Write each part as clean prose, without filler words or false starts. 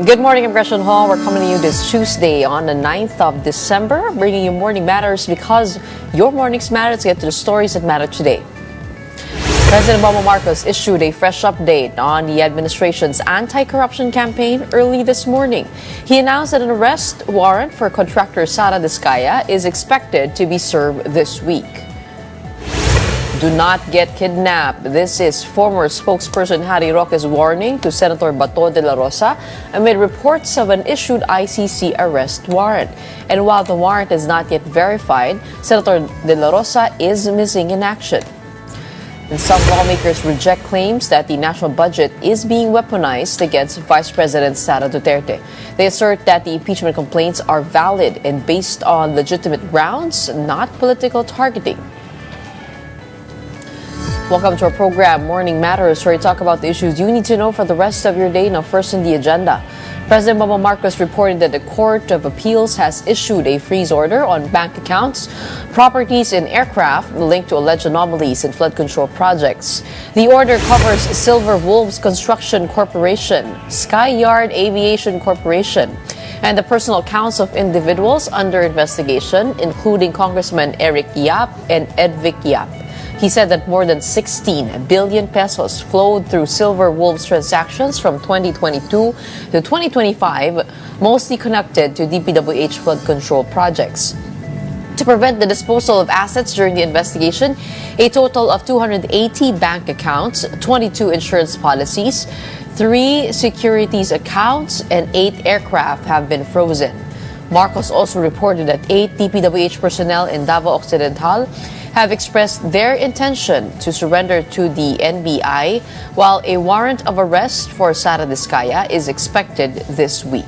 Good morning, I'm Gretchen Ho. We're coming to you this Tuesday on the 9th of December, bringing you Morning Matters because your mornings matter. Let's get to the stories that matter today. President Bongbong Marcos issued a fresh update on the administration's anti-corruption campaign early this morning. He announced that an arrest warrant for contractor Sara is expected to be served this week. Do not get kidnapped. This is former spokesperson Harry Roque's warning to Senator Bato Dela Rosa amid reports of an issued ICC arrest warrant. And while the warrant is not yet verified, Senator Dela Rosa is missing in action. And some lawmakers reject claims that the national budget is being weaponized against Vice President Sara Duterte. They assert that the impeachment complaints are valid and based on legitimate grounds, not political targeting. Welcome to our program, Morning Matters, where we talk about the issues you need to know for the rest of your day. Now, first in the agenda, President Bongbong Marcos reported that the Court of Appeals has issued a freeze order on bank accounts, properties, and aircraft linked to alleged anomalies in flood control projects. The order covers Silver Wolves Construction Corporation, Skyyard Aviation Corporation, and the personal accounts of individuals under investigation, including Congressman Eric Yap and Edvic Yap. He said that more than 16 billion pesos flowed through Silver Wolves transactions from 2022 to 2025, mostly connected to DPWH flood control projects. To prevent the disposal of assets during the investigation, a total of 280 bank accounts, 22 insurance policies, 3 securities accounts, and 8 aircraft have been frozen. Marcos also reported that 8 DPWH personnel in Davao Occidental have expressed their intention to surrender to the NBI, while a warrant of arrest for Sara is expected this week.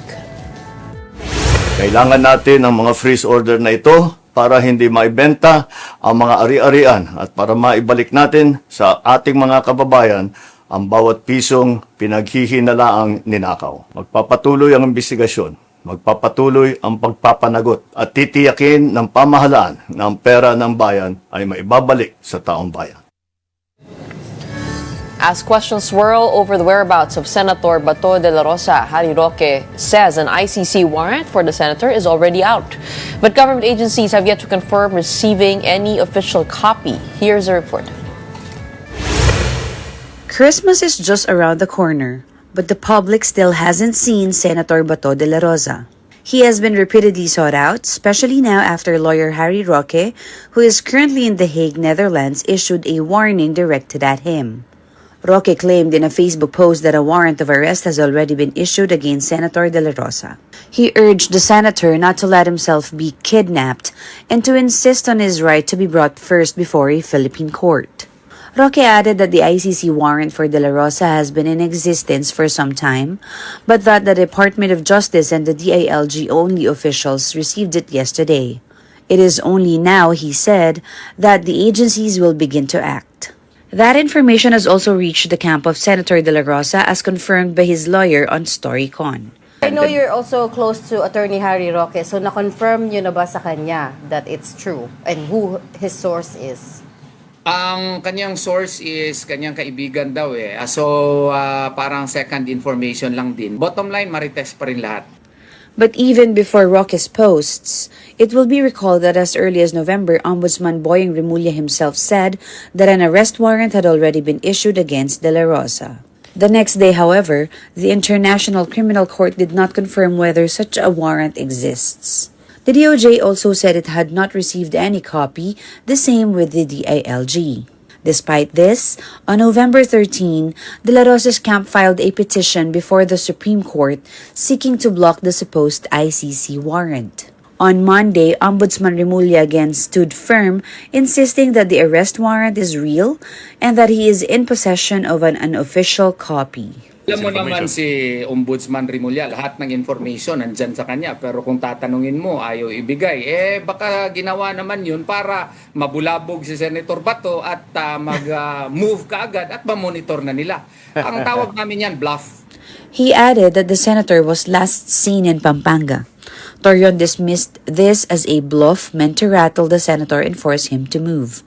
Kailangan natin ng mga freeze order na ito para hindi maibenta ang mga ari-arian at para maibalik natin sa ating mga kababayan ang bawat pisong pinaghihinalaang ninakaw. Magpapatuloy ang investigasyon. Magpapatuloy ang pagpapanagot at titiyakin ng pamahalaan na ang pera ng bayan ay maibabalik sa taong bayan. As questions swirl over the whereabouts of Senator Bato de la Rosa, Harry Roque says an ICC warrant for the senator is already out. But government agencies have yet to confirm receiving any official copy. Here's a report. Christmas is just around the corner, but the public still hasn't seen Senator Bato de la Rosa. He has been repeatedly sought out, especially now after lawyer Harry Roque, who is currently in The Hague, Netherlands, issued a warning directed at him. Roque claimed in a Facebook post that a warrant of arrest has already been issued against Senator de la Rosa. He urged the senator not to let himself be kidnapped and to insist on his right to be brought first before a Philippine court. Roque added that the ICC warrant for De La Rosa has been in existence for some time, but that the Department of Justice and the DILG-only officials received it yesterday. It is only now, he said, that the agencies will begin to act. That information has also reached the camp of Senator De La Rosa as confirmed by his lawyer on StoryCon. I know you're also close to Attorney Harry Roque, so na-confirm nyo na ba sa kanya that it's true and who his source is? Ang kanyang source is kanyang kaibigan daw eh. Parang second information lang din. Bottom line, marites pa rin lahat. But even before Roque's posts, it will be recalled that as early as November, Ombudsman Boyeng Remulla himself said that an arrest warrant had already been issued against De La Rosa. The next day, however, the International Criminal Court did not confirm whether such a warrant exists. The DOJ also said it had not received any copy, the same with the DILG. Despite this, on November 13, De La Rosa's camp filed a petition before the Supreme Court seeking to block the supposed ICC warrant. On Monday, Ombudsman Remulla again stood firm, insisting that the arrest warrant is real and that he is in possession of an unofficial copy. Alam mo naman si Ombudsman Remulla, lahat ng information nandyan sa kanya. Pero kung tatanungin mo, ayaw ibigay. Baka ginawa naman yun para mabulabog si Senator Bato at mag-move kaagad at mamonitor na nila. Ang tawag namin yan, bluff. He added that the senator was last seen in Pampanga. Torreon dismissed this as a bluff meant to rattle the senator and force him to move.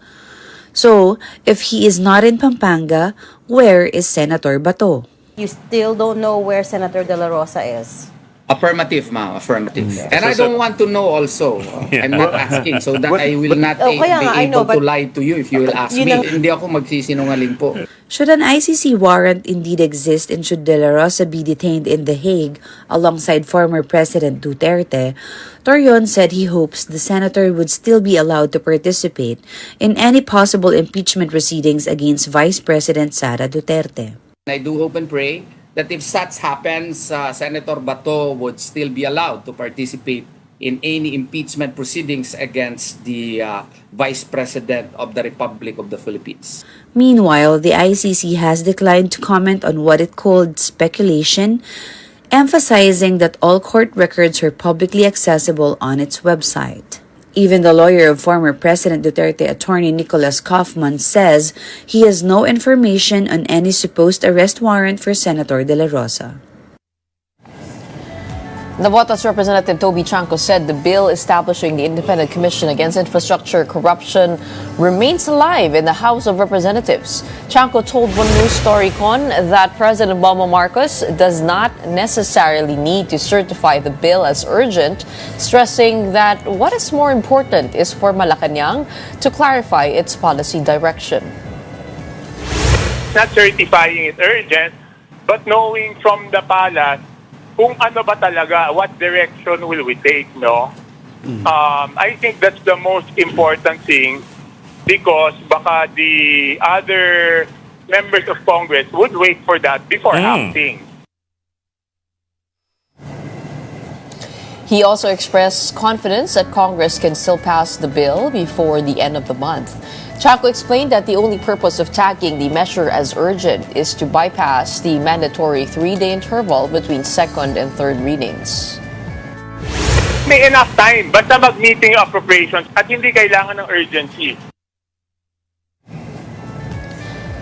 So, if he is not in Pampanga, where is Senator Bato? You still don't know where Senator Dela Rosa is. Affirmative, ma'am. Affirmative. And I don't want to know also. I'm not asking so that I will not be kaya nga, I know, able to but- lie to you if you will ask me. Hindi ako magsisinungaling po. Should an ICC warrant indeed exist and should Dela Rosa be detained in The Hague alongside former President Duterte, Torion said he hopes the senator would still be allowed to participate in any possible impeachment proceedings against Vice President Sara Duterte. I do hope and pray that if such happens, Senator Bato would still be allowed to participate in any impeachment proceedings against the Vice President of the Republic of the Philippines. Meanwhile, the ICC has declined to comment on what it called speculation, emphasizing that all court records are publicly accessible on its website. Even the lawyer of former President Duterte, attorney Nicholas Kaufman, says he has no information on any supposed arrest warrant for Senator De La Rosa. Navotas Representative Toby Chanco said the bill establishing the Independent Commission Against Infrastructure Corruption remains alive in the House of Representatives. Chanco told One News Storycon that President Bongbong Marcos does not necessarily need to certify the bill as urgent, stressing that what is more important is for Malacanang to clarify its policy direction. Not certifying it urgent, but knowing from the palace kung ano ba talaga, what direction will we take, no? I think that's the most important thing because baka the other members of Congress would wait for that before acting. He also expressed confidence that Congress can still pass the bill before the end of the month. Chanco explained that the only purpose of tagging the measure as urgent is to bypass the mandatory 3-day interval between second and third readings. May enough time, basta mag-meeting yung appropriations at hindi kailangan ng urgency.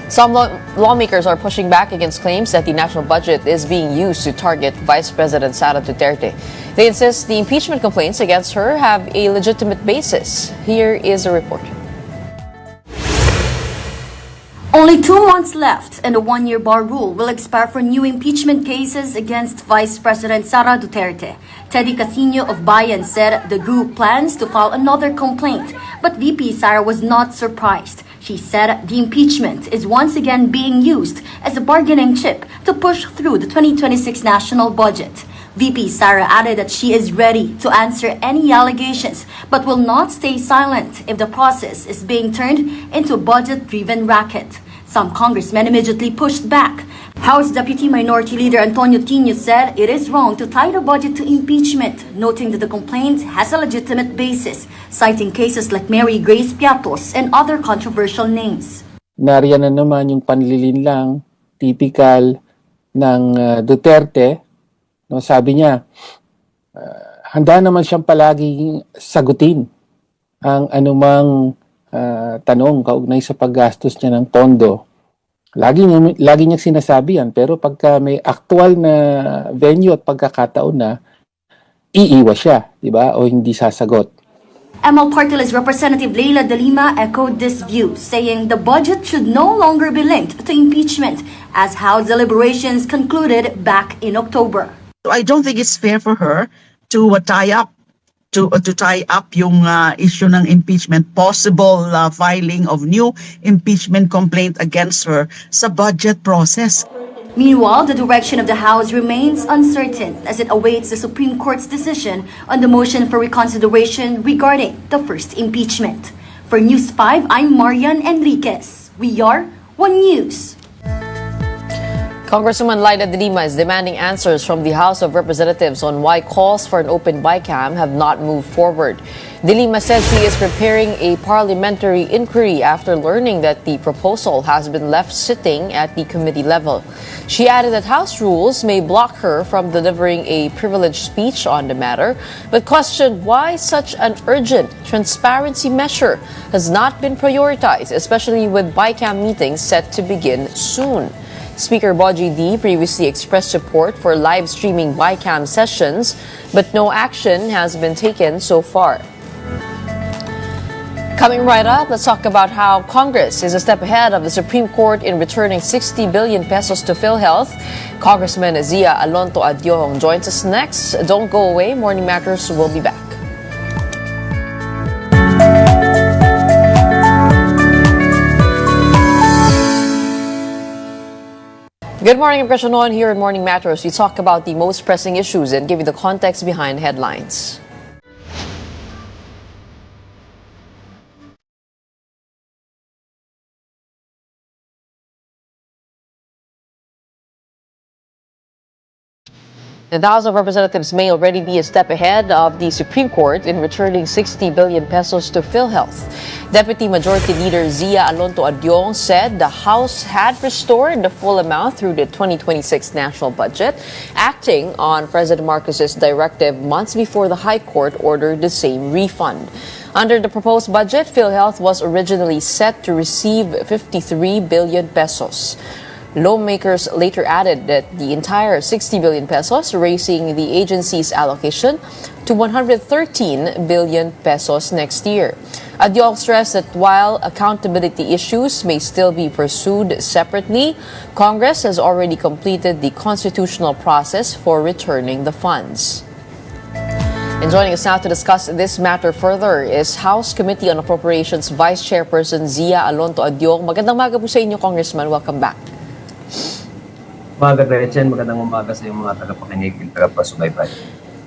Some lawmakers are pushing back against claims that the national budget is being used to target Vice President Sara Duterte. They insist the impeachment complaints against her have a legitimate basis. Here is a report. Only 2 months left and the 1-year bar rule will expire for new impeachment cases against Vice President Sara Duterte. Teddy Casino of Bayan said the group plans to file another complaint, but VP Sara was not surprised. She said the impeachment is once again being used as a bargaining chip to push through the 2026 national budget. VP Sara added that she is ready to answer any allegations but will not stay silent if the process is being turned into a budget-driven racket. Some congressmen immediately pushed back. House Deputy Minority Leader Antonio Tino said it is wrong to tie the budget to impeachment, noting that the complaint has a legitimate basis, citing cases like Mary Grace Piatos and other controversial names. Nariyan na naman yung panlilinlang typical ng Duterte. No, sabi niya, handa naman siyang palaging sagutin ang anumang tanong kaugnay sa paggastos niya ng pondo. Lagi niya sinasabi yan, pero pagka may actual na venue at pagkakataon na, iiwas siya, di ba? O hindi sasagot. ML Party-list Representative Leila de Lima echoed this view, saying the budget should no longer be linked to impeachment, as House deliberations concluded back in October. I don't think it's fair for her to tie up yung issue ng impeachment, possible filing of new impeachment complaint against her sa budget process. Meanwhile, the direction of the House remains uncertain as it awaits the Supreme Court's decision on the motion for reconsideration regarding the first impeachment. For News 5, I'm Marian Enriquez. We are One News. Congresswoman Leila de Lima is demanding answers from the House of Representatives on why calls for an open BICAM have not moved forward. De Lima said she is preparing a parliamentary inquiry after learning that the proposal has been left sitting at the committee level. She added that House rules may block her from delivering a privileged speech on the matter, but questioned why such an urgent transparency measure has not been prioritized, especially with BICAM meetings set to begin soon. Speaker Boji D previously expressed support for live streaming BICAM sessions, but no action has been taken so far. Coming right up, let's talk about how Congress is a step ahead of the Supreme Court in returning 60 billion pesos to PhilHealth. Congressman Zia Alonto Adyong joins us next. Don't go away. Morning Matters will be back. Good morning, I'm Gretchen Ho. Here at Morning Matters, we talk about the most pressing issues and give you the context behind headlines. The House of Representatives may already be a step ahead of the Supreme Court in returning 60 billion pesos to PhilHealth. Deputy Majority Leader Zia Alonto Adyong said the House had restored the full amount through the 2026 national budget, acting on President Marcos's directive months before the High Court ordered the same refund. Under the proposed budget, PhilHealth was originally set to receive 53 billion pesos. Lawmakers later added that the entire 60 billion pesos, raising the agency's allocation to 113 billion pesos next year. Adyong stressed that while accountability issues may still be pursued separately, Congress has already completed the constitutional process for returning the funds. And joining us now to discuss this matter further is House Committee on Appropriations Vice Chairperson Zia Alonto Adyong. Magandang umaga po sa inyo, Congressman. Welcome back. Umaga, Gretchen. Magandang umaga sa iyong mga tagapakinig at tagapasubaybay.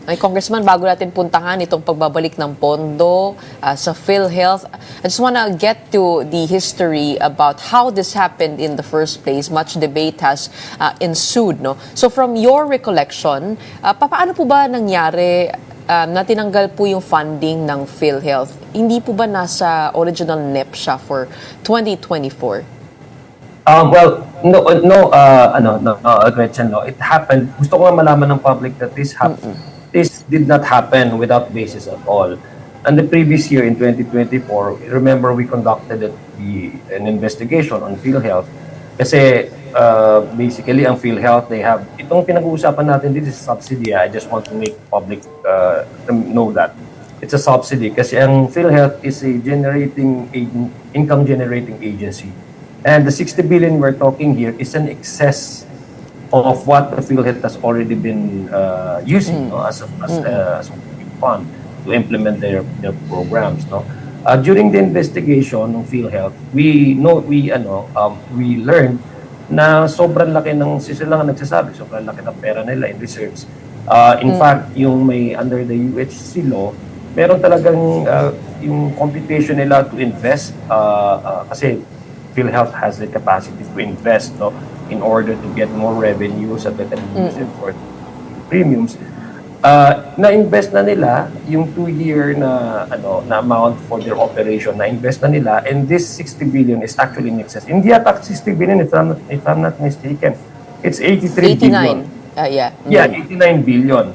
Ay, Congressman, bago natin puntahan itong pagbabalik ng pondo sa PhilHealth, I just want to get to the history about how this happened in the first place. Much debate has ensued, no? So from your recollection, paano po ba nangyari na tinanggal po yung funding ng PhilHealth? Hindi po ba nasa original NEP siya for 2024? Well, Gretchen, no. It happened. Gusto ko nga malaman ng public that this did not happen without basis at all. And the previous year, in 2024, remember we conducted an investigation on PhilHealth. Kasi basically, ang PhilHealth, they have, itong pinag-uusapan natin, this is subsidy. I just want to make public know that. It's a subsidy kasi ang PhilHealth is a income-generating agency. And the 60 billion we're talking here is an excess of what the PhilHealth has already been using as a fund to implement their programs. No? During the investigation ng PhilHealth, we learned na sobrang laki ng, sila nga nagsasabi, sobrang laki ng pera nila in reserves. In fact, yung may under the UHC law, meron talagang yung computation nila to invest kasi PhilHealth has the capacity to invest, no, in order to get more revenues at better use it for premiums. Na-invest na nila yung 2-year na amount for their operation, na-invest na nila, and this 60 billion is actually in excess. Hindi yata 60 billion if I'm not mistaken. It's 83 billion. 89 billion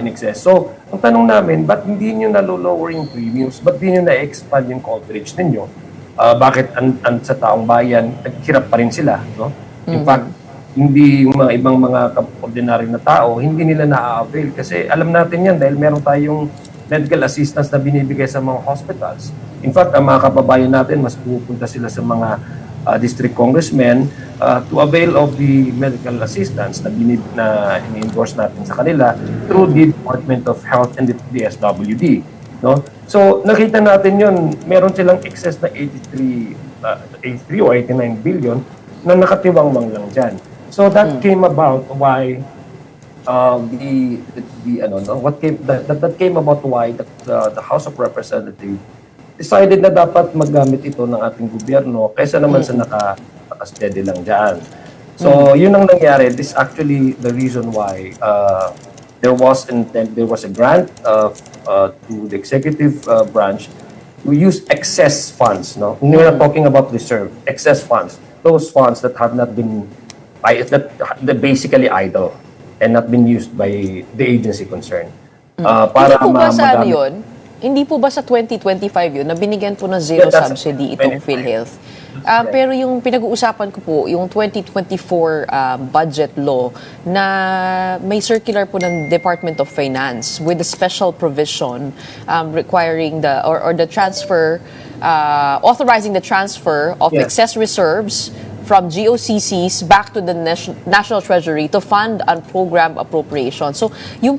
in excess. So, ang tanong namin, ba't hindi nyo na-lower yung premiums? Ba't hindi nyo na-expand yung coverage ninyo? Bakit sa taong bayan, naghirap pa rin sila, no? In fact, hindi yung mga ibang mga ordinary na tao, hindi nila na-avail kasi alam natin yan dahil meron tayong medical assistance na binibigay sa mga hospitals. In fact, ang mga kababayan natin, mas pupunta sila sa mga district congressmen to avail of the medical assistance na ini-endorse natin sa kanila through the Department of Health and the DSWD. No? So, nakita natin yun, meron silang excess na 83 or 89 billion na nakatiwang lang dyan. So, that came about why that came about why the House of Representatives decided na dapat maggamit ito ng ating gobyerno kaysa naman sa naka-steady lang dyan. So, yun ang nangyari. This actually the reason why there was a grant to the executive branch to use excess funds. No, we're not talking about reserve, excess funds. Those funds that have not been, that basically idle and not been used by the agency concerned. Para hindi po ba sa ano yun? Hindi po ba sa 2025 yun na binigyan po ng zero subsidy itong PhilHealth? Pero yung pinag-uusapan ko po, yung 2024 budget law na may circular po ng Department of Finance with a special provision requiring the transfer authorizing the transfer of excess reserves from GOCCs back to the National Treasury to fund unprogrammed appropriation. So, yung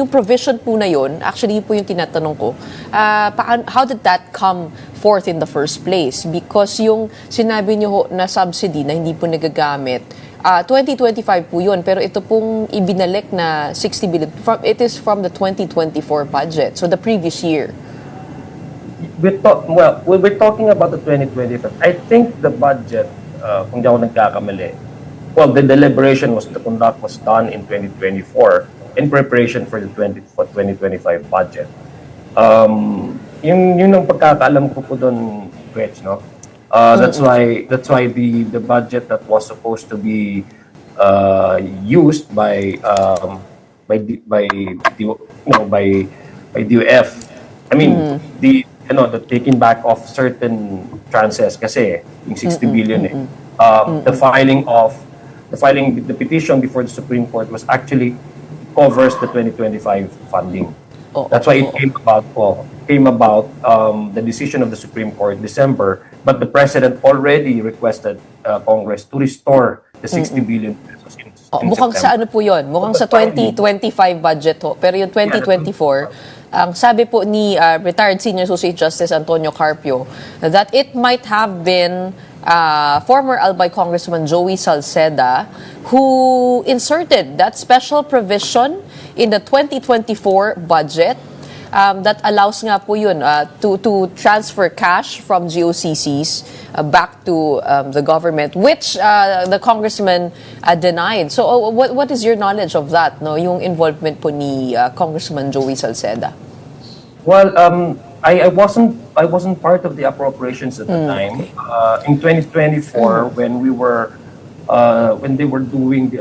provision po na yun, actually yun po yung tinatanong ko, how did that come forth in the first place? Because yung sinabi nyo ho na subsidy na hindi po nagagamit, 2025 po yun, pero ito pong ibinalik na 60 billion, it is from the 2024 budget, so the previous year. We're talking about the 2025. I think the budget, kung di ako nagkakamali, well, the deliberation the conduct was done in 2024 in preparation for the 2025 budget. Yun ang pagkakaalam ko po doon, Gretch, no? That's why the budget that was supposed to be used by DOF. I mean, the taking back of certain tranches kasi yung 60 billion the petition before the Supreme Court was actually covers the 2025 funding. That's why it came about the decision of the Supreme Court December, but the President already requested Congress to restore the 60 billion pesos in mukhang September. sa ano po yun? Mukhang sa 2025 budget ho. Pero yung 2024, ang sabi po ni retired Senior Associate Justice Antonio Carpio that it might have been former Albay Congressman Joey Salceda who inserted that special provision in the 2024 budget that allows nga po yun to transfer cash from GOCCs back to the government, which the congressman denied. So what is your knowledge of that, no? Yung involvement po ni Congressman Joey Salceda? Well, I wasn't part of the appropriations at the time. In 2024, when they were doing they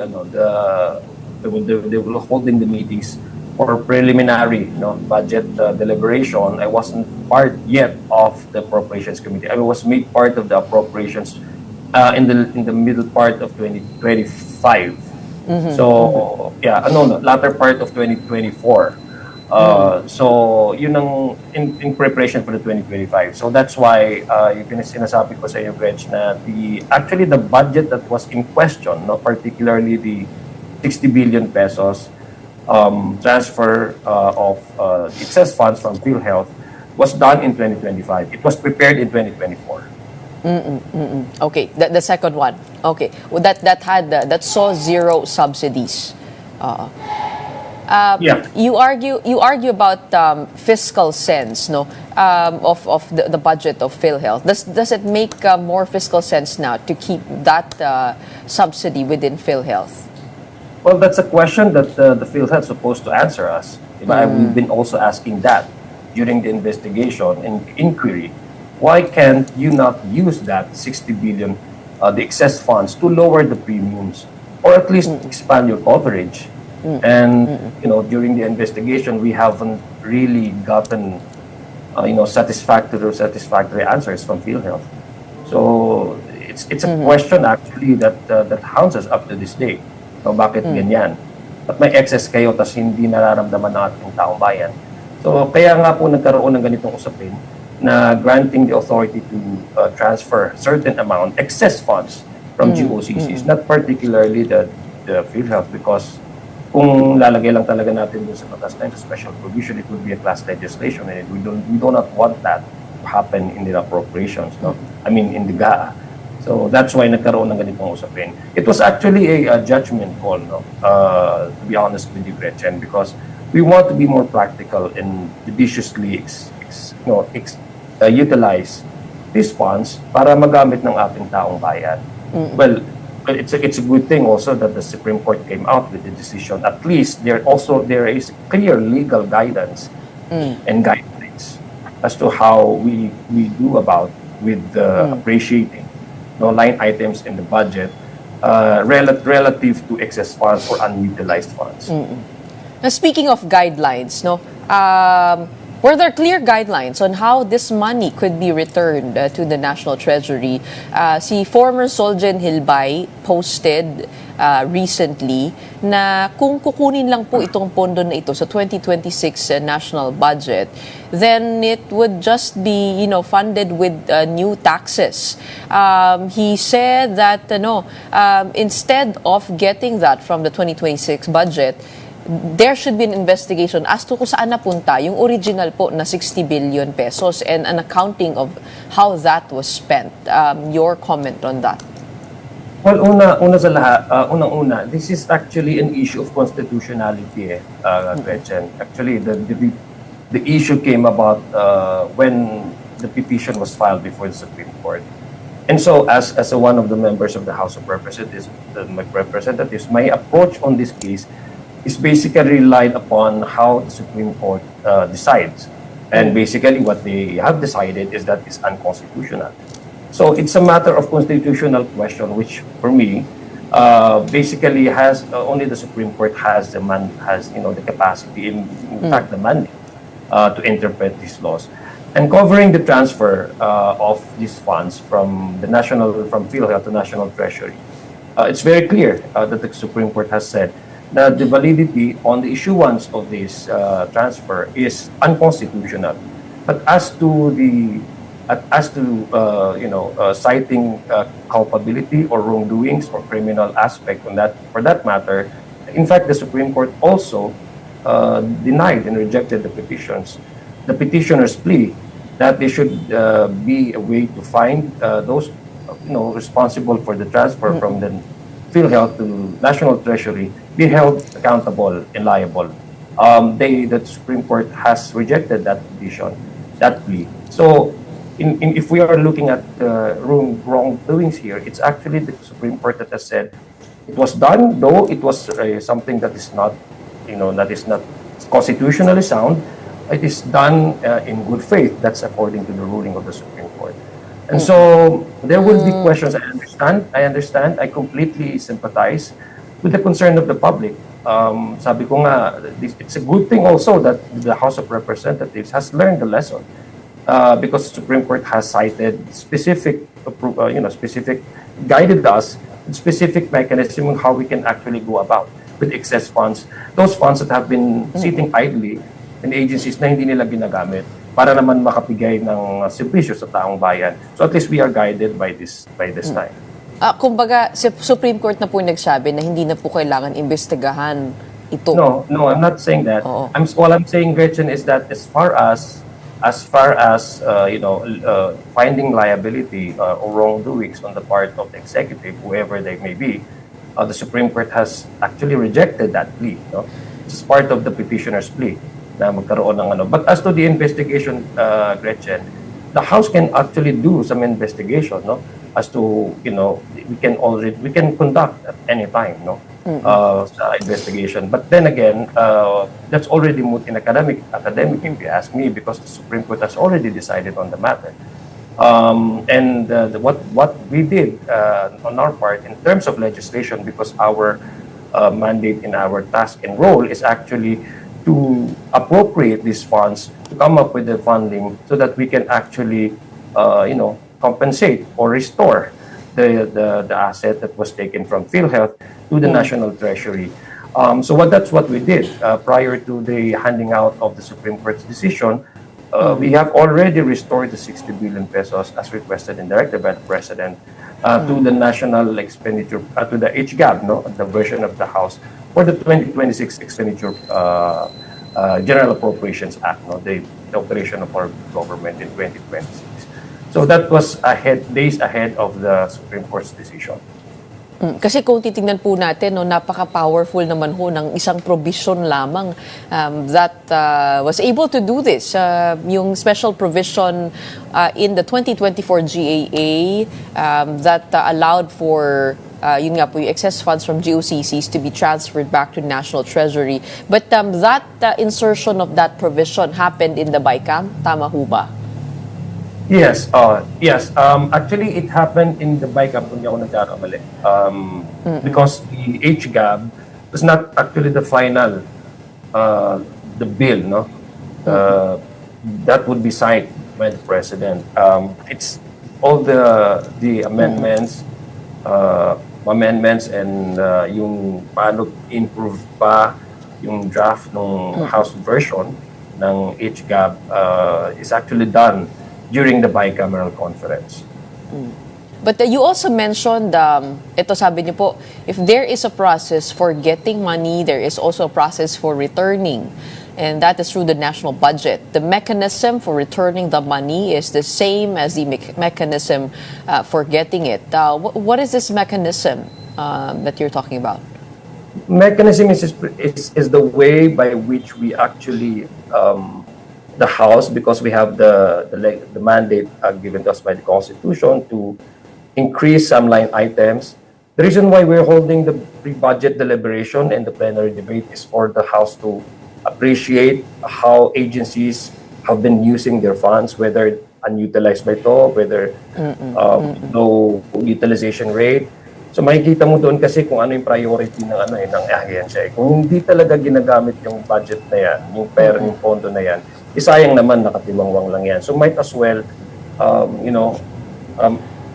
were holding the meetings for preliminary budget deliberation, I wasn't part yet of the appropriations committee. I was made part of the appropriations in the middle part of 2025. So latter part of 2024. So yun ang in preparation for the 2025. So that's why yung sinasabi ko sa iyo, Gretch, na actually the budget that was in question, particularly the 60 billion pesos transfer of excess funds from PhilHealth was done in 2025. It was prepared in 2024. Okay, the second one. Okay, well, that saw zero subsidies. You argue about fiscal sense, no, of the budget of PhilHealth. Does it make more fiscal sense now to keep that subsidy within PhilHealth? Well, that's a question that the PhilHealth is supposed to answer us. We've been also asking that during the investigation and inquiry. Why can't you not use that 60 billion, the excess funds, to lower the premiums or at least expand your coverage? And during the investigation, we haven't really gotten satisfactory answers from PhilHealth. So it's a question actually that haunts us up to this day. So bakit ganyan? At may excess kayo tas hindi nararamdaman ng ating taong bayan. So kaya nga po nagkaroon ng ganitong usapin na granting the authority to transfer certain amount excess funds from GOCCs, not particularly the PhilHealth, because kung lalagay lang talaga natin dun sa batas na yun, special provision, it would be a class legislation, and we do not want that to happen in the appropriations, I mean in the GAA. So that's why nagkaroon ng ganitong usapin. It was actually a judgment call, to be honest with you, Gretchen, because we want to be more practical and judiciously utilize these funds para magamit ng ating taong bayan. Well, it's a good thing also that the Supreme Court came out with the decision. At least there is clear legal guidance and guidelines as to how we do about with appreciating line items in the budget relative to excess funds or unutilized funds. Now, speaking of guidelines, Were there clear guidelines on how this money could be returned to the National Treasury? Si former Soljen Hilbay posted recently na kung kukunin lang po itong pondo na ito sa 2026 national budget, then it would just be, funded with new taxes. He said that instead of getting that from the 2026 budget, there should be an investigation as to kung saan napunta yung original po na 60 billion pesos and an accounting of how that was spent. Your comment on that? Well, una sa lahat, unang-una, this is actually an issue of constitutionality, Gretchen. Actually, the issue came about when the petition was filed before the Supreme Court. And so, as one of the members of the House of Representatives, my approach on this case is basically relied upon how the Supreme Court decides. And basically what they have decided is that it's unconstitutional. So it's a matter of constitutional question, which for me, basically has only the Supreme Court has the capacity, in fact the mandate, to interpret these laws. And covering the transfer of these funds from PhilHealth to National Treasury, it's very clear that the Supreme Court has said that the validity on the issuance of this transfer is unconstitutional. But as to citing culpability or wrongdoings or criminal aspect on that, for that matter, in fact, the Supreme Court also denied and rejected the petitioner's plea that they should be a way to find those responsible for the transfer from the PhilHealth to National Treasury be held accountable and liable. The Supreme Court has rejected that petition, that plea. So, if we are looking at wrongdoings here, it's actually the Supreme Court that has said it was done, though it was something that is not, that is not constitutionally sound. It is done in good faith. That's according to the ruling of the Supreme Court. And so there will be questions. I understand. I completely sympathize with the concern of the public. Sabi ko nga, it's a good thing also that the House of Representatives has learned the lesson because the Supreme Court has cited specific, guided us specific mechanism on how we can actually go about with excess funds. Those funds that have been sitting idly in agencies na hindi nila ginagamit para naman makapigay ng serbisyo sa taong bayan. So at least we are guided by this time. Kumbaga, Supreme Court na po nagsabi na hindi na po kailangan imbestigahan ito. No, I'm not saying that. Oo. All I'm saying, Gretchen, is that as far as finding liability or wrongdoings on the part of the executive, whoever they may be, the Supreme Court has actually rejected that plea. It's part of the petitioner's plea na magkaroon ng But as to the investigation, Gretchen, the House can actually do some investigation, as to we can conduct at any time investigation, but then again that's already moot in academic if you ask me, because the Supreme Court has already decided on the matter. And what we did on our part in terms of legislation, because our mandate in our task and role is actually to appropriate these funds, to come up with the funding so that we can actually compensate or restore the asset that was taken from PhilHealth to the National Treasury. So that's what we did prior to the handing out of the Supreme Court's decision. We have already restored the 60 billion pesos as requested and directed by the President to the national expenditure, to the HGAB, the version of the House, for the 2026 expenditure General Appropriations Act, the operation of our government in 2026. So that was days ahead of the Supreme Court's decision. Kasi kung titingnan po natin, napaka-powerful naman ho ng isang provision lamang that was able to do this. Yung special provision in the 2024 GAA that allowed for yun nga po, yung excess funds from GOCCs to be transferred back to National Treasury. But that insertion of that provision happened in the BICAM, tama ho ba? Yes, yes. Actually, it happened in the BICAM kung di ako nagkakamali. Because the HGAB was not actually the final, the bill, that would be signed by the president. It's all the amendments and yung paano improve pa yung draft ng House version ng HGAB is actually done during the bicameral conference. But you also mentioned, ito sabi niyo po, if there is a process for getting money, there is also a process for returning. And that is through the national budget. The mechanism for returning the money is the same as the mechanism for getting it. What is this mechanism that you're talking about? Mechanism is the way by which we actually the House, because we have the mandate given to us by the Constitution to increase some line items. The reason why we're holding the pre-budget deliberation and the plenary debate is for the House to appreciate how agencies have been using their funds, whether unutilized by ito, whether low utilization rate. So makikita mo doon kasi kung ano yung priority ng ng ahensya. Kung hindi talaga ginagamit yung budget na yan, yung pera, yung pondo na yan, isayang naman nakatiwangwang lang yan. So might as well,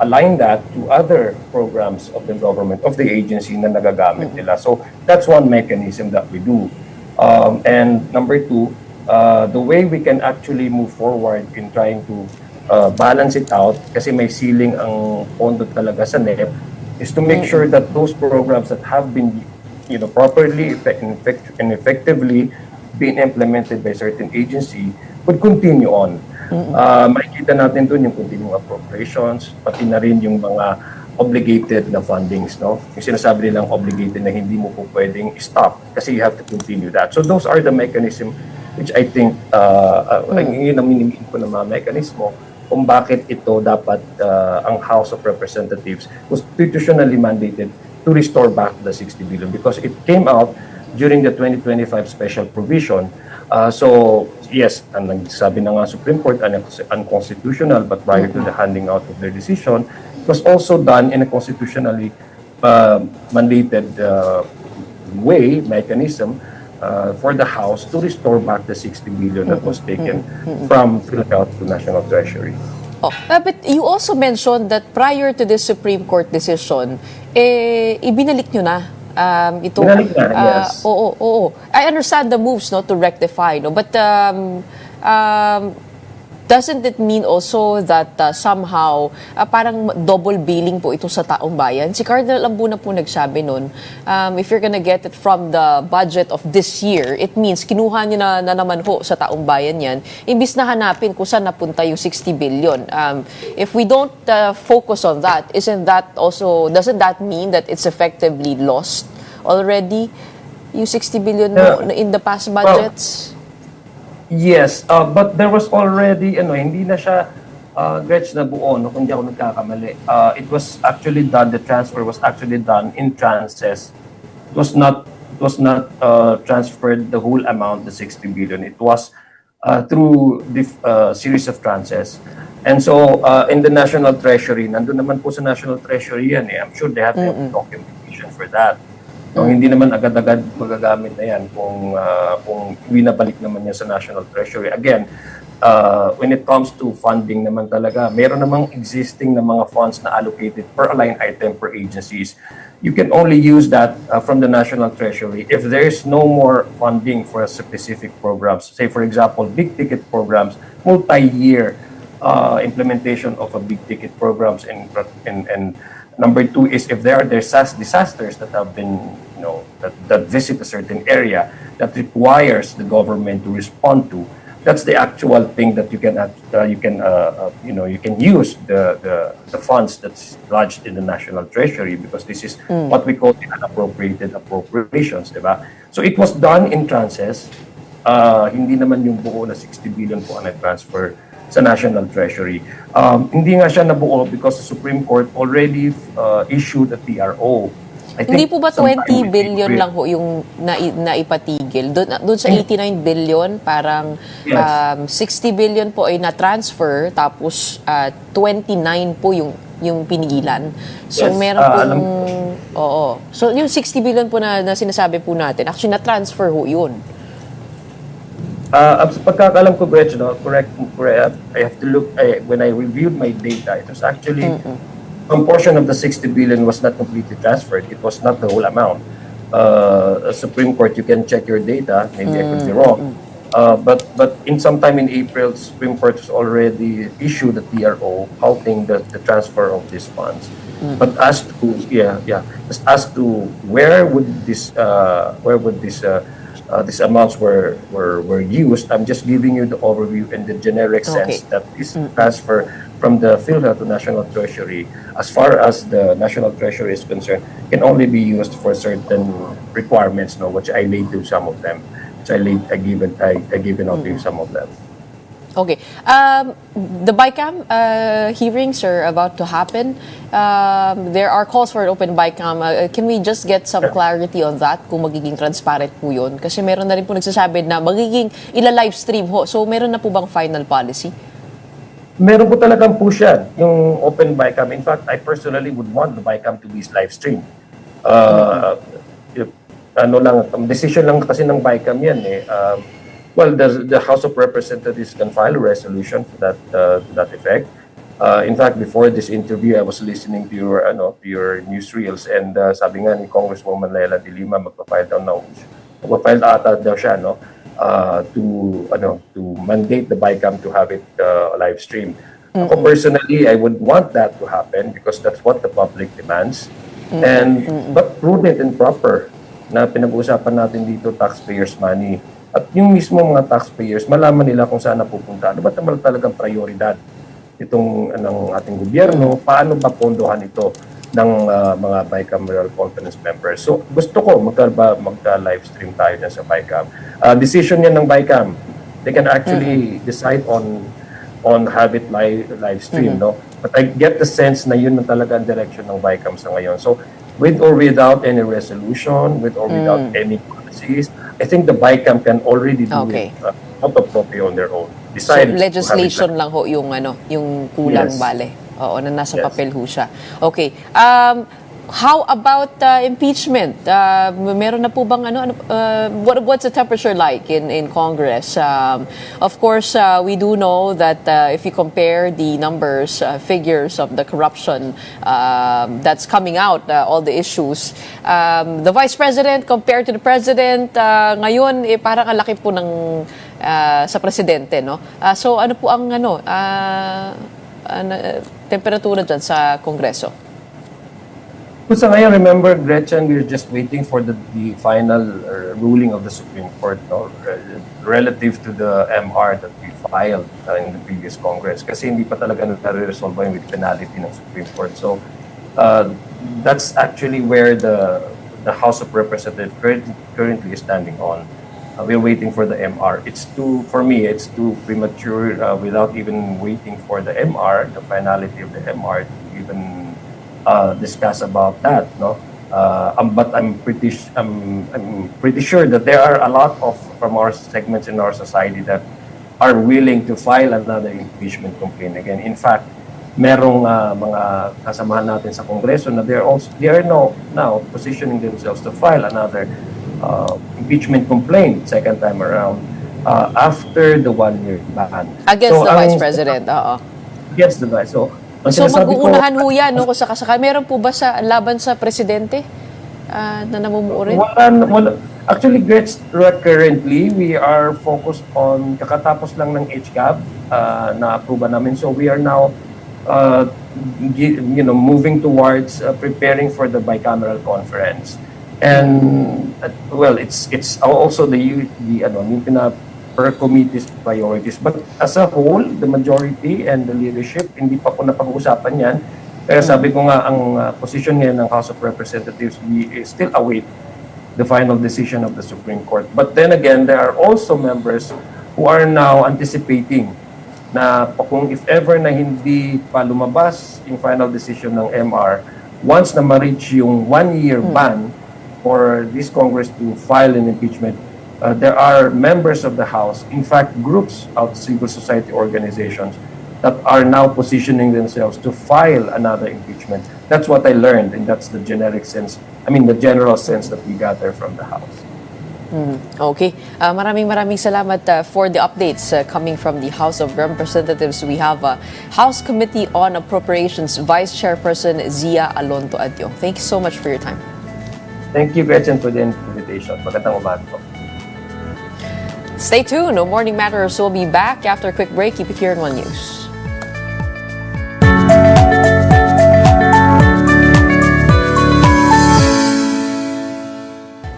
align that to other programs of the government, of the agency na nagagamit nila. So that's one mechanism that we do. And number two, the way we can actually move forward in trying to balance it out, kasi may ceiling ang pondo talaga sa NEP, is to make sure that those programs that have been properly and effectively being implemented by certain agency would continue on. Makikita natin doon yung continuing appropriations, pati na rin yung mga obligated na fundings, no? Yung sinasabi nilang obligated na hindi mo po pwedeng stop kasi you have to continue that. So those are the mechanism which I think yun ang minimiin ko na mga mekanismo kung bakit ito dapat ang House of Representatives constitutionally mandated to restore back the 60 billion because it came out during the 2025 special provision. So yes, ang nagsabi na nga Supreme Court unconstitutional, but prior to the handing out of their decision, it was also done in a constitutionally mandated mechanism for the House to restore back the 60 billion that was taken from PhilHealth to National Treasury. But you also mentioned that prior to this Supreme Court decision, ibinalik nyo na ito. Binalik na, yes. Oo. I understand the moves to rectify, but doesn't it mean also that somehow parang double billing po ito sa taong bayan? Si Cardinal Ambuna po nagsabi nun, if you're gonna get it from the budget of this year, it means kinuha nyo na naman po sa taong bayan yan, imbis na hanapin kung saan napunta yung 60 billion. If we don't focus on that, doesn't that mean that it's effectively lost already, yung 60 billion in the past budgets? Yes, but there was already, hindi na siya Gretchen na buo, kung hindi ako nagkakamali. It was actually done, the transfer was actually done in tranches. It was not transferred the whole amount, the 60 billion. It was through the series of tranches. And so, in the National Treasury, nandun naman po sa National Treasury yan. I'm sure they have the documentation for that. So, hindi naman agad-agad magagamit na yan kung winabalik naman yan sa National Treasury. Again, when it comes to funding naman talaga, meron namang existing na mga funds na allocated per line item per agencies. You can only use that from the National Treasury if there is no more funding for specific programs. Say, for example, big-ticket programs, multi-year implementation of a big-ticket programs and number two is if there are disasters that have been, that visit a certain area that requires the government to respond to. That's the actual thing that you can use the funds that's lodged in the National Treasury because this is what we call the unappropriated appropriations, diba? So it was done in tranches. Hindi naman yung buo na 60 billion po ang transfer sa National Treasury. Hindi nga siya nabuo because the Supreme Court already issued a TRO. Hindi po ba 20 billion lang po yung naipatigil? Doon sa 89 billion, parang 60 billion po ay na-transfer, tapos 29 po yung pinigilan. So meron pong... So yung 60 billion po na sinasabi po natin, actually na-transfer ho yun. Sa pagkakalam ko, Gretchen, no, correct, I have to look, when I reviewed my data, it was actually, some portion of the 60 billion was not completely transferred. It was not the whole amount. Supreme Court, you can check your data, maybe I could be wrong. But in sometime in April, Supreme Court has already issued a TRO halting the transfer of these funds. But as to just as to where would these amounts were used, I'm just giving you the overview in the generic sense that this transfer from the PhilHealth to National Treasury, as far as the National Treasury is concerned, can only be used for certain requirements, no, which I laid to some of them, which I given out to some of them. Okay. The BICAM hearings are about to happen. There are calls for an open BICAM. Can we just get some clarity on that, kung magiging transparent po yun? Kasi meron na rin po nagsasabi na magiging ila-livestream ho. So meron na po bang final policy? Meron po talagang push yan, yung open BICAM. In fact, I personally would want the BICAM to be livestream. Decision lang kasi ng BICAM yan eh. Well, the House of Representatives can file a resolution to that effect. In fact, before this interview, I was listening to your newsreels, and sabi nga ni Congresswoman Dela Rosa magpa-file ata daw siya, no, to mandate the BICAM to have it live stream. Ako personally, I would want that to happen because that's what the public demands, but prudent and proper na pinag-uusapan natin dito, taxpayers' money. At yung mismo mga taxpayers, malaman nila kung saan napupunta. Ano ba talagang prioridad itong ng ating gobyerno? Paano ba pondohan ito ng mga bicameral conference members? So gusto ko magka-live stream tayo na sa BICAM. Decision yan ng BICAM. They can actually decide on have it live stream, no? But I get the sense na yun na talaga ang direction ng BICAM sa ngayon. So with or without any resolution, with or without any policies, I think the BICAM can already do it out of proprio on their own. So legislation lang ho yung yung kulang, bale. Oo, na nasa papel ho siya. Okay. How about impeachment? Meron na po bang what's the temperature like in Congress? Of course, we do know that if you compare the numbers, figures of the corruption that's coming out, all the issues, the Vice President compared to the President, ngayon parang ang laki po ng sa Presidente, no? So ano po ang temperatura dyan sa Kongreso? Sa ngayon, remember, Gretchen, we're just waiting for the final ruling of the Supreme Court, no, relative to the MR that we filed in the previous Congress. Kasi hindi pa talaga nare-resolve yung with penalty ng Supreme Court. So that's actually where the House of Representatives currently is standing on. We're waiting for the MR. For me, it's too premature without even waiting for the MR, the finality of the MR, to even discuss about that, no. But I'm pretty sure that there are a lot from our segments in our society that are willing to file another impeachment complaint again. In fact, merong mga kasamahan natin sa Kongreso na they are now positioning themselves to file another impeachment complaint second time around after the 1-year ban. Against the Vice President, Against the Vice. So mag-uunahan ho yan, no, kung sakasakal. Meron po ba sa laban sa Presidente na namumuo rin? Wala. Actually, currently, we are focused on, kakatapos lang ng HCAB na aproba namin. So we are now moving towards preparing for the bicameral conference. And well, it's also yung per committee's priorities. But as a whole, the majority and the leadership, hindi pa po napag-uusapan yan. Kaya sabi ko nga, ang position ngayon ng House of Representatives, we still await the final decision of the Supreme Court. But then again, there are also members who are now anticipating na kung if ever na hindi pa lumabas yung final decision ng MR, once na ma-reach yung 1-year ban for this Congress to file an impeachment, there are members of the House, in fact, groups of civil society organizations that are now positioning themselves to file another impeachment. That's what I learned, and that's the generic sense, the general sense that we gather from the House. Okay. Maraming salamat for the updates coming from the House of Representatives. We have House Committee on Appropriations Vice Chairperson Zia Alonto Adyo. Thank you so much for your time. Thank you, Gretchen, for the invitation. Magandang umaga po. Stay tuned. No Morning Matters will be back after a quick break. Keep it here in One News.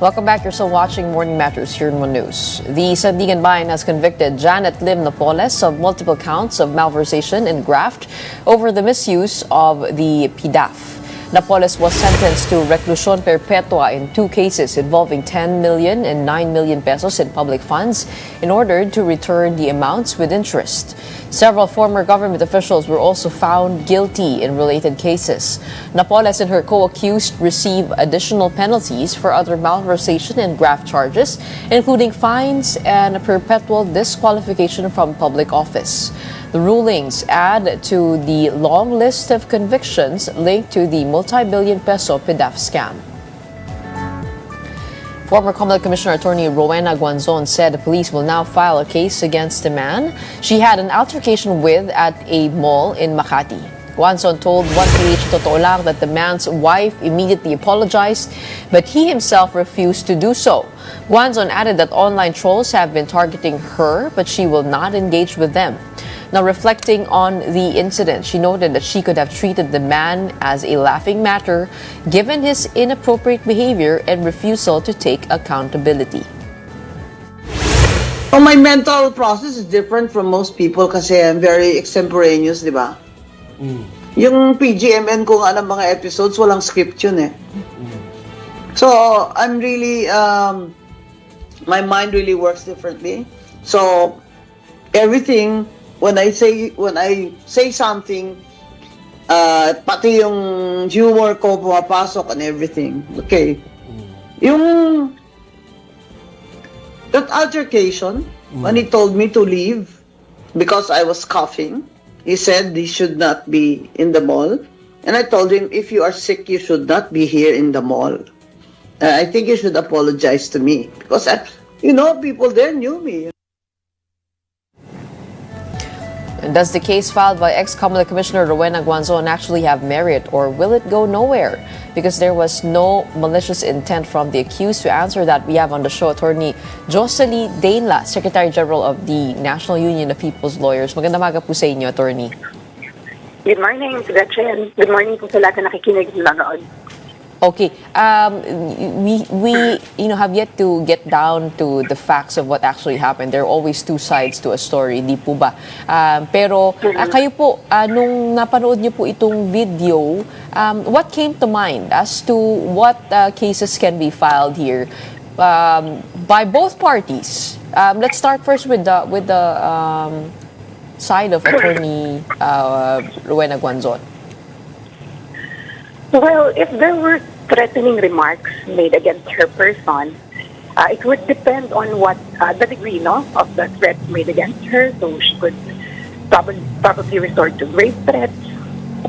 Welcome back. You're still watching Morning Matters here in One News. The Sandigan Bayan has convicted Janet Lim Napoles of multiple counts of malversation and graft over the misuse of the PDAF. Napoles was sentenced to reclusion perpetua in 2 cases involving 10 million and 9 million pesos in public funds in order to return the amounts with interest. Several former government officials were also found guilty in related cases. Napoles and her co-accused receive additional penalties for other malversation and graft charges, including fines and perpetual disqualification from public office. The rulings add to the long list of convictions linked to the multi-billion peso PDAF scam. Former Comelec Commissioner Attorney Rowena Guanzon said the police will now file a case against a man she had an altercation with at a mall in Makati. Guanzon told 1PH Totoo Lang that the man's wife immediately apologized, but he himself refused to do so. Guanzon added that online trolls have been targeting her, but she will not engage with them. Now, reflecting on the incident, she noted that she could have treated the man as a laughing matter given his inappropriate behavior and refusal to take accountability. Oh, my mental process is different from most people kasi I'm very extemporaneous, di ba? Yung PGMN ko nga ng mga episodes, walang script yun eh. So, I'm really, my mind really works differently. So, everything, when I say something, pati yung humor ko pumapasok and everything. Okay. Yung that altercation, when he told me to leave because I was coughing, he said he should not be in the mall. And I told him, if you are sick, you should not be here in the mall. I think you should apologize to me because, people there knew me. And does the case filed by ex-Comelec Commissioner Rowena Guanzon actually have merit, or will it go nowhere? Because there was no malicious intent from the accused. To answer that, we have on the show Attorney Jocelyn Dela, Secretary General of the National Union of People's Lawyers. Magandang umaga po sa inyo, Attorney. Good morning, Gretchen. Good morning po sa lahat na nakikinig na nanood. Okay, we have yet to get down to the facts of what actually happened. There are always 2 sides to a story, di po ba? Pero kayo po, nung napanood niyo po itong video, what came to mind as to what cases can be filed here by both parties? Let's start first with the side of Attorney Rowena Guanzon. Well, if there were threatening remarks made against her person, it would depend on what the degree of the threat made against her. So she could probably resort to grave threats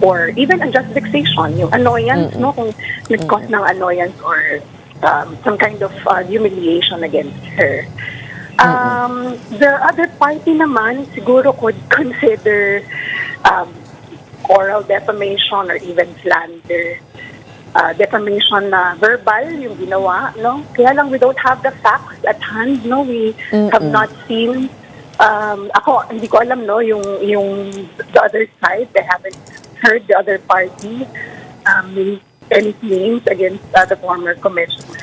or even unjust vexation, yung annoyance, kung nag-cause ng annoyance or some kind of humiliation against her. The other party naman siguro could consider oral defamation or even slander. Defamation na verbal yung ginawa, no? Kaya lang we don't have the facts at hand, no? We have not seen, ako, hindi ko alam, no? Yung the other side, I haven't heard the other party make any claims against the former commissioner.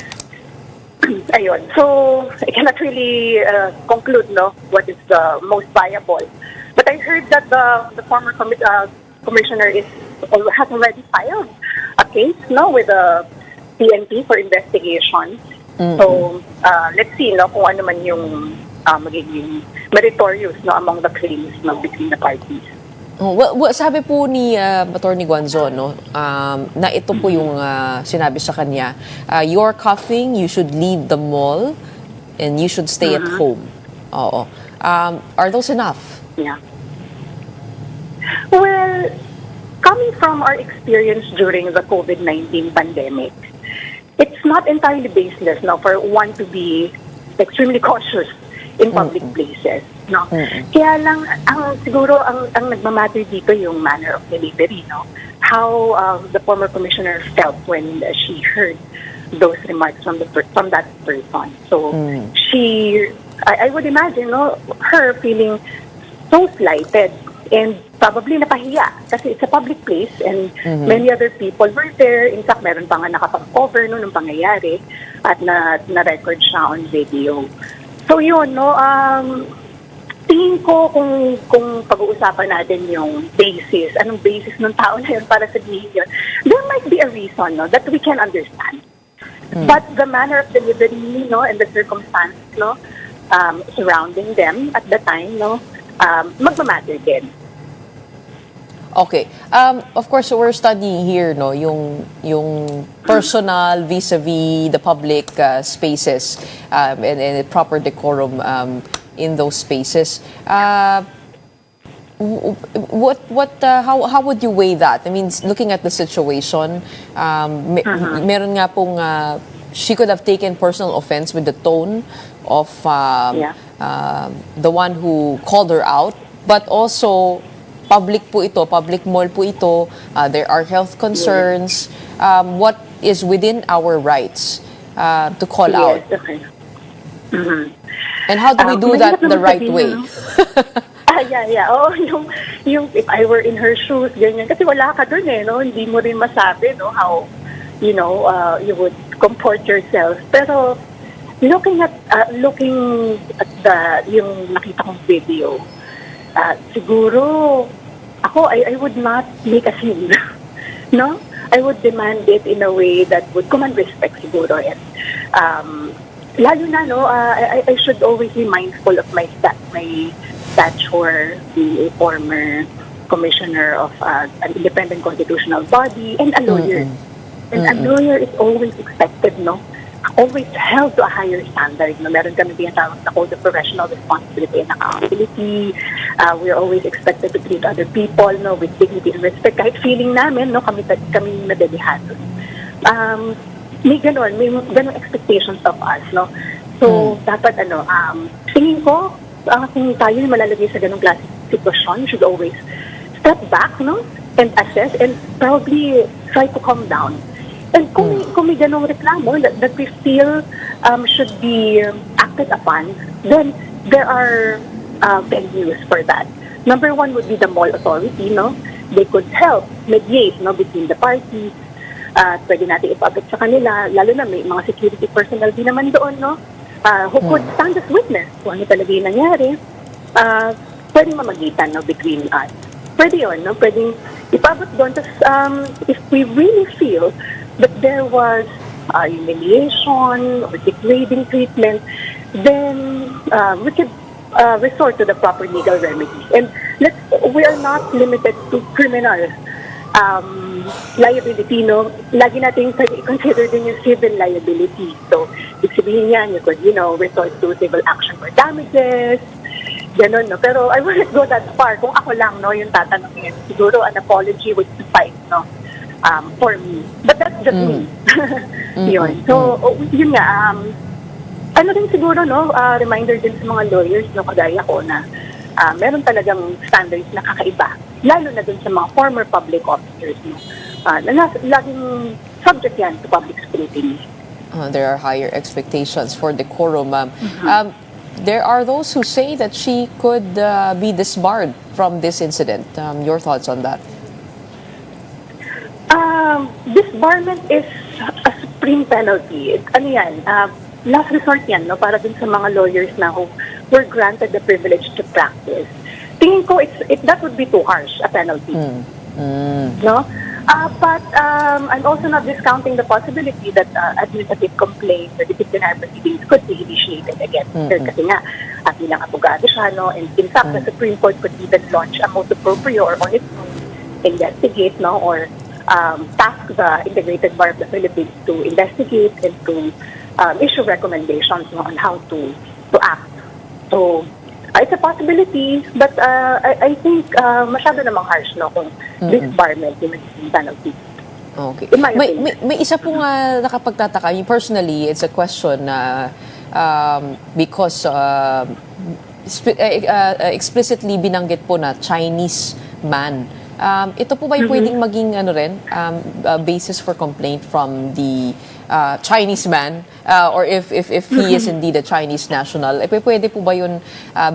Ayun. So, I cannot really conclude, no? What is the most viable. But I heard that the former commissioner has already filed a case, no, with the PNP for investigation. So let's see, no, kung ano man yung magiging meritorious, no, among the claims, no, between the parties. Well, sabi po ni Attorney Guanzon, no, na ito po yung sinabi sa kanya, you're coughing, you should leave the mall and you should stay at home. Oo. Are those enough? Yeah. Well, coming from our experience during the COVID-19 pandemic, it's not entirely baseless, no, for one to be extremely cautious in public places, no? Kaya lang, siguro ang nagmamatter dito yung manner of delivery, no? How the former commissioner felt when she heard those remarks from that person. So I would imagine, no, her feeling so slighted and probably napahiya kasi it's a public place and many other people were there. In fact, meron pa nga nakapag-cover no, nung pangyayari at na-record siya on video. So yun, no, tingin ko kung pag-uusapan natin yung basis, anong basis ng tao na yun para sabihin yun, there might be a reason, no, that we can understand. But the manner of delivery, no, and the circumstance, no, surrounding them at the time, no, magmamatter din. Okay. Of course, we're studying here, no, yung personal vis-a-vis the public spaces and proper decorum in those spaces. How would you weigh that? I mean, looking at the situation, meron nga pong she could have taken personal offense with the tone of the one who called her out, but also public po ito, public mall po ito. There are health concerns. What is within our rights to call out? Okay. And how do we do that the right way? Yeah. Oh, yung if I were in her shoes, ganyan. Kasi wala ka dun no? Hindi mo rin masabi, no? How, you would comport yourself. Pero, looking at yung nakita kong video, siguro, I would not make a scene. No? I would demand it in a way that would command respect siguro. And, lalo na, no, I should always be mindful of my stature, being a former commissioner of an independent constitutional body, and a lawyer. And a lawyer is always expected, no? Always held to a higher standard. No? Meron kami tinatawag na code of professional responsibility and accountability. We're always expected to treat other people, no, with dignity and respect. Kahit feeling namin, no, kami nadedihado. May ganon expectations of us, no? So, dapat, tingin ko, kung tayo malalagay sa ganong klase sitwasyon, should always step back, no? And assess and probably try to calm down. And kung may ganong reklamo that we feel should be acted upon, then there are venues for that. Number one would be the mall authority, no? They could help mediate, no, between the parties. Pwede natin ipabot sa kanila, lalo na may mga security personnel din naman doon, no? Who could stand as witness kung ano talaga yung nangyari. Pwedeng mamagitan, no, between us. Pwede yun, no? Pwedeng ipabot doon. Tapos, if we really feel that there was humiliation or degrading treatment, then we could resort to the proper legal remedies. And we are not limited to criminal liability, no? Lagi natin consider din yung civil liability. So, ibig sabihin yan, you could, resort to civil action for damages, ganon, no? Pero I wouldn't go that far. Kung ako lang, no, yung tatanungin, siguro an apology would suffice, no? For me. But that's just me. Yun. So, yun nga, ano din siguro, no, reminder din sa mga lawyers, no, kagaya ko na meron talagang standards na kakaiba, lalo na dun sa mga former public officers, no, na laging subject yan to public scrutiny. There are higher expectations for decorum. There are those who say that she could be disbarred from this incident. Your thoughts on that? Disbarment is a supreme penalty. Ano yan? Last resort yan, no? Para dun sa mga lawyers na who were granted the privilege to practice. Tingin ko that would be too harsh a penalty. No? But I'm also not discounting the possibility that administrative complaints or disciplinary proceedings could be initiated against her. Kasi nga, bilang abogado siya, no? And in fact, the Supreme Court could even launch a motu proprio or on its own investigate, no? Or task the Integrated Bar of the Philippines to investigate and to issue recommendations, no, on how to act. So, it's a possibility, but I think masyado namang harsh, no, kung disbarment yung penalty. Okay. In my opinion. May isa pong nakapagtataka. Personally, it's a question na because explicitly binanggit po na Chinese man. Ito po ba yung pwedeng maging basis for complaint from the Chinese man, or if he is indeed a Chinese national, pwede po ba yun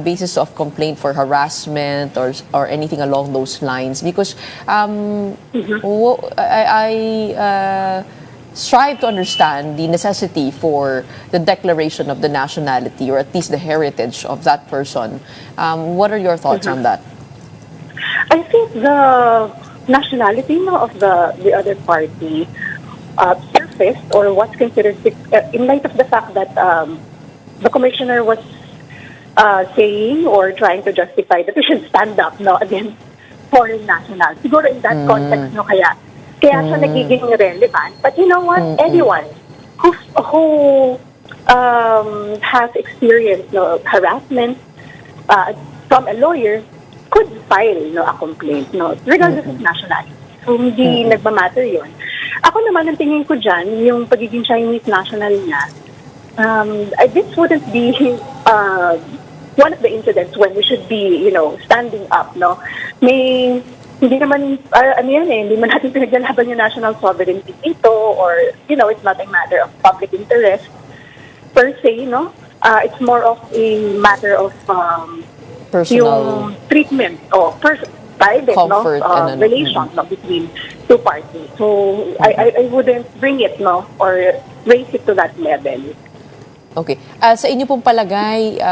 basis of complaint for harassment or anything along those lines? Because I strive to understand the necessity for the declaration of the nationality, or at least the heritage of that person. What are your thoughts on that? I think the nationality of the other party surfaced, or what's considered, in light of the fact that the commissioner was saying or trying to justify that we should stand up against foreign nationals. Siguro in that context, kaya siya nagiging relevant. But you know what? Anyone who has experienced harassment from a lawyer could file a complaint, regardless of nationality. So, hindi nagmamatter yun. Ako naman, ang tingin ko dyan, yung pagiging Chinese national niya, this wouldn't be one of the incidents when we should be, standing up, May, hindi naman, hindi man natin pinaglalaban yung national sovereignty dito, or, it's not a matter of public interest per se, it's more of a matter of personal yung treatment o private comfort relations between two parties. So I wouldn't bring it or raise it to that level. Okay. Sa inyo pong palagay,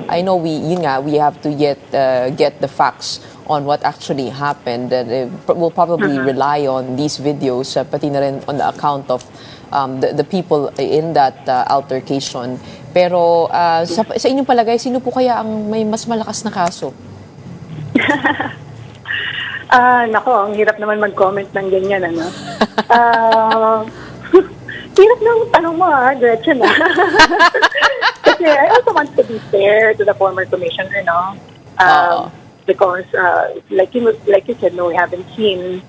I know we have to get the facts on what actually happened. We'll probably rely on these videos, pati na rin on the account of the people in that altercation. Pero sa inyong palagay, sino po kaya ang may mas malakas na kaso? Nako, ang hirap naman mag-comment ng ganyan, hirap ng tanong mo, Gretchen, Kasi I also want to be fair to the former commissioner, because, like you said, we haven't seen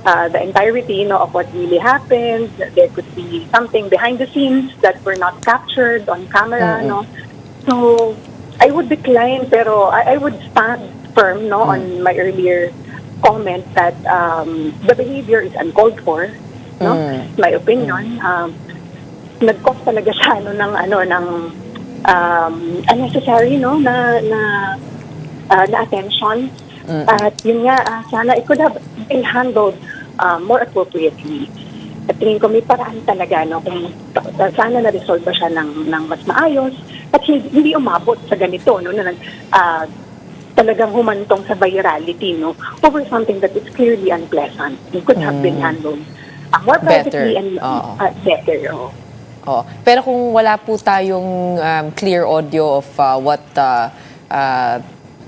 the entirety of what really happened. There could be something behind the scenes that were not captured on camera. So I would decline, pero I would stand firm on my earlier comment that the behavior is uncalled for. My opinion, nag-cause talaga siya ng unnecessary na attention. At yun nga, sana it could have been handled more appropriately. At tingin ko may paraan talaga kung sana na-resolve siya ng mas maayos at hindi umabot sa ganito na talagang humantong sa virality over something that is clearly unpleasant. It could have been handled more privately and better. Pero kung wala po tayong clear audio of what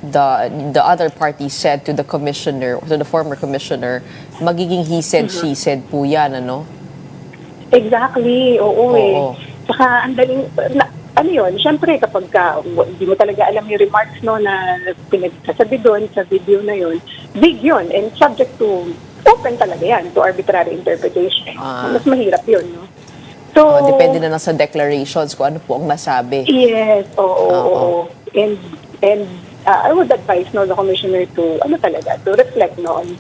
the other party said to the commissioner, to the former commissioner, magiging he said, she said po yan, Exactly, oo. Saka, ang daling, syempre kapag hindi mo talaga alam yung remarks na pinagsasabi doon sa video na yun, big yun, and subject to, open talaga yan, to arbitrary interpretation. Mas mahirap yun, So, depende na lang sa declarations kung ano po ang nasabi. Yes, oo. And I would advise the commissioner to to reflect on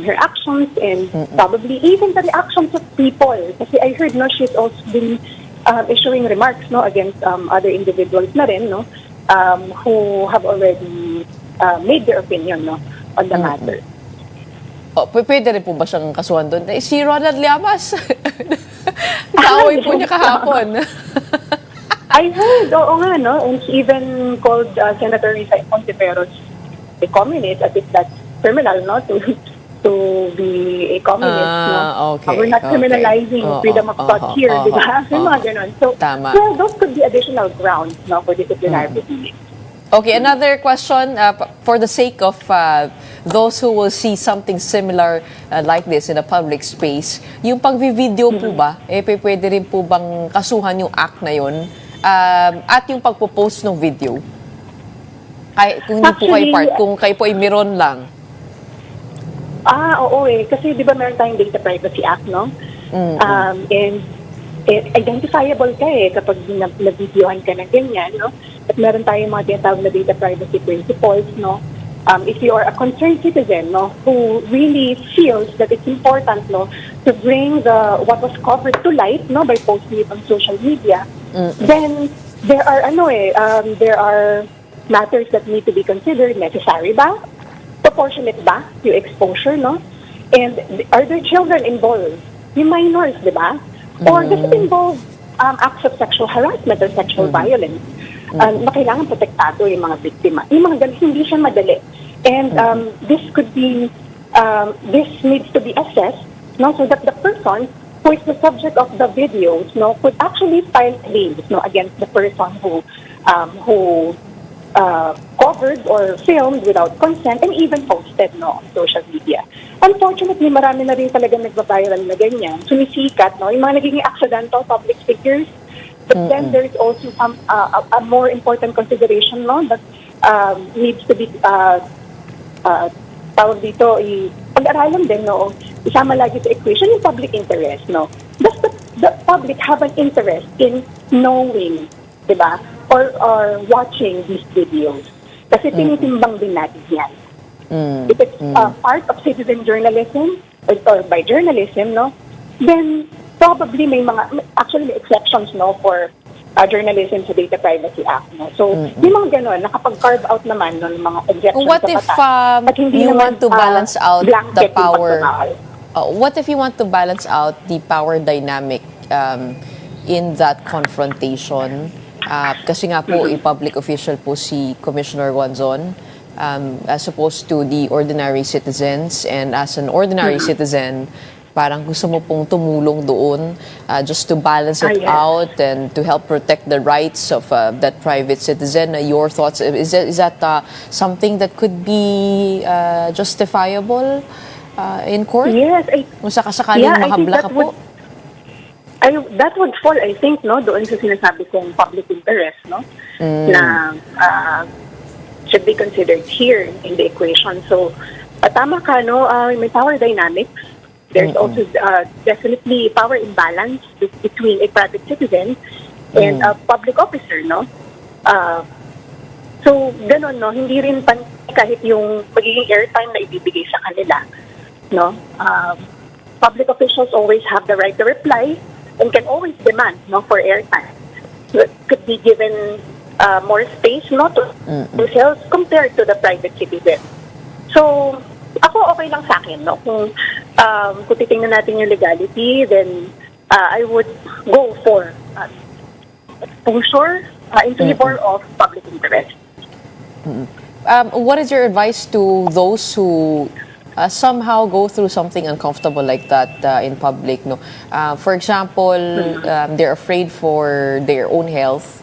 her actions and probably even the reactions of people. Kasi I heard she's also been issuing remarks against other individuals na rin who have already made their opinion on the matter. Pwede rin po ba siyang kasuhan doon? Si Ronald Llamas. Kaaway po niya kahapon. I heard, oo nga, and she even called Senator Risa Ontiveros a communist, as if that's criminal, to be a communist, Okay. We're not criminalizing freedom of thought here, di ba? Mga ganon. So, those could be additional grounds, for disciplinary proceedings. Okay, another question, for the sake of those who will see something similar like this in a public space, yung pag-video po ba, pwede rin po bang kasuhan yung act na yun? At yung pagpo-post ng video? Kung hindi po kayo part, kung kayo po ay meron lang. Oo Kasi di ba meron tayong Data Privacy Act, And identifiable ka kapag na-videohan ka ng ganyan, no? At meron tayong mga tinatawag na data privacy principles, no? If you are a concerned citizen, no, who really feels that it's important, no, to bring what was covered to light, no, by posting it on social media, then there are matters that need to be considered. Necessary ba? Proportionate ba yung exposure, no? And are there children involved? Yung minors, di ba? Or does it involve acts of sexual harassment or sexual violence? Na kailangan protektado yung mga biktima. Yung mga ganun, hindi siya madali. And this needs to be assessed, no, so that the person who is the subject of the videos, no, could actually file claims, no, against the person who covered or filmed without consent and even posted, no, on social media. Unfortunately, marami na rin talaga nagbabiral na ganyan. Sumisikat, no, yung mga nagiging accidental public figures. But then there's also a more important consideration, no, that needs to be tawag dito, pag-aralan din, no, isama lagi sa equation yung public interest, no. Does the public have an interest in knowing, di ba, or watching these videos? Kasi tinitimbang din natin yan. If it's part of citizen journalism or by journalism, no, then probably may exceptions, no, for journalism sa Data Privacy Act, no. So, yung mga gano'n, nakapag-carve out naman ng mga exceptions What if you want to balance out the power? What if you want to balance out the power dynamic in that confrontation? Kasi nga po, i-public official po si Commissioner Guanzon, as opposed to the ordinary citizens. And as an ordinary citizen, parang gusto mo pong tumulong doon just to balance it out and to help protect the rights of that private citizen. Your thoughts, is that something that could be justifiable in court? Yes. Kung sakasakaling mahabla ka po? That would fall, I think, no, doon sa sinasabi kong public interest, no, na should be considered here in the equation. So, tama ka, no, may power dynamics. There's also definitely power imbalance between a private citizen and a public officer, no? So, ganon, no? Hindi rin kahit yung magiging airtime na ibibigay sa kanila, no? Public officials always have the right to reply and can always demand, no, for airtime. So, it could be given more space, no, to themselves compared to the private citizen. So, ako okay lang sa akin, no? Kung titingnan natin yung legality, then I would go for exposure in favor of public interest. What is your advice to those who somehow go through something uncomfortable like that in public? No, for example, they're afraid for their own health.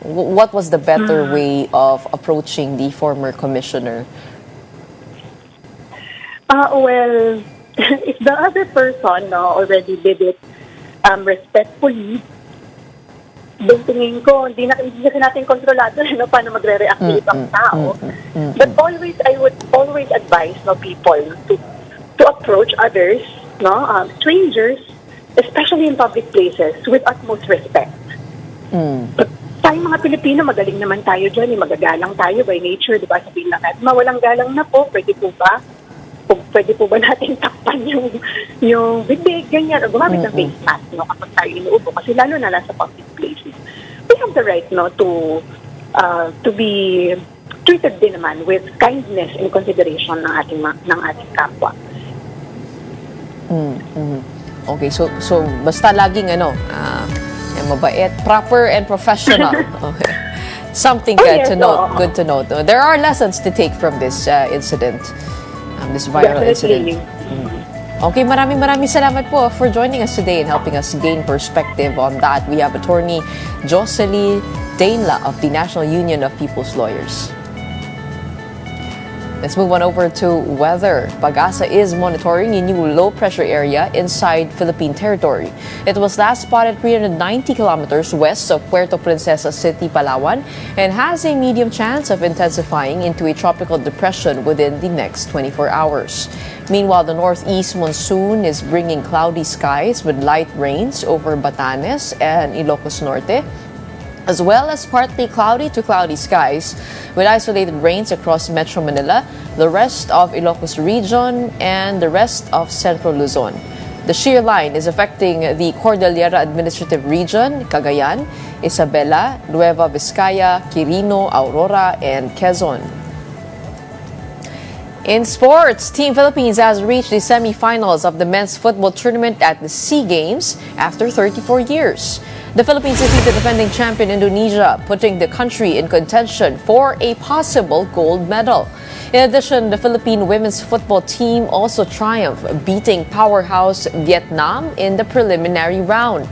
What was the better way of approaching the former commissioner? Well, if the other person, no, already did it respectfully, then tingin ko, hindi kasi natin kontrolado, no, paano magre-react yung ibang tao. But I would always advise, no, people to approach others, no, strangers, especially in public places, with utmost respect. But tayong mga Pilipino, magaling naman tayo dyan, magagalang tayo by nature, di ba? Sabihin lang natin, mawalang galang na po, pwede po ba? Pwede po ba natin takpan yung bibig, ganyan, o gumamit ng face mask, no, kapag tayo inuubo, kasi lalo na lang sa public places. We have the right, no, to be treated din naman with kindness and consideration ng ating kapwa. Okay, so basta laging mabait, proper and professional. Okay. Something good to note. There are lessons to take from this incident. This viral incident. Okay, maraming salamat po for joining us today and helping us gain perspective on that. We have Attorney Jocelyn Dela of the National Union of People's Lawyers. Let's move on over to weather. Pag-asa is monitoring a new low-pressure area inside Philippine territory. It was last spotted 390 kilometers west of Puerto Princesa City, Palawan, and has a medium chance of intensifying into a tropical depression within the next 24 hours. Meanwhile, the northeast monsoon is bringing cloudy skies with light rains over Batanes and Ilocos Norte, as well as partly cloudy to cloudy skies with isolated rains across Metro Manila, the rest of Ilocos region, and the rest of Central Luzon. The shear line is affecting the Cordillera Administrative Region, Cagayan, Isabela, Nueva Vizcaya, Quirino, Aurora, and Quezon. In sports, Team Philippines has reached the semifinals of the men's football tournament at the SEA Games after 34 years. The Philippines defeated defending champion Indonesia, putting the country in contention for a possible gold medal. In addition, the Philippine women's football team also triumphed, beating powerhouse Vietnam in the preliminary round.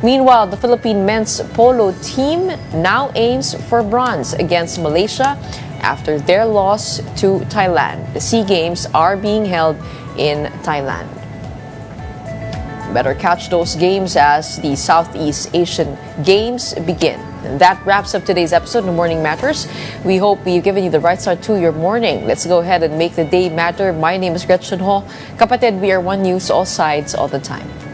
Meanwhile, the Philippine men's polo team now aims for bronze against Malaysia after their loss to Thailand. The SEA Games are being held in Thailand. Better catch those games as the Southeast Asian Games begin. And that wraps up today's episode of Morning Matters. We hope we've given you the right start to your morning. Let's go ahead and make the day matter. My name is Gretchen Ho. Kapatid, we are One News, all sides, all the time.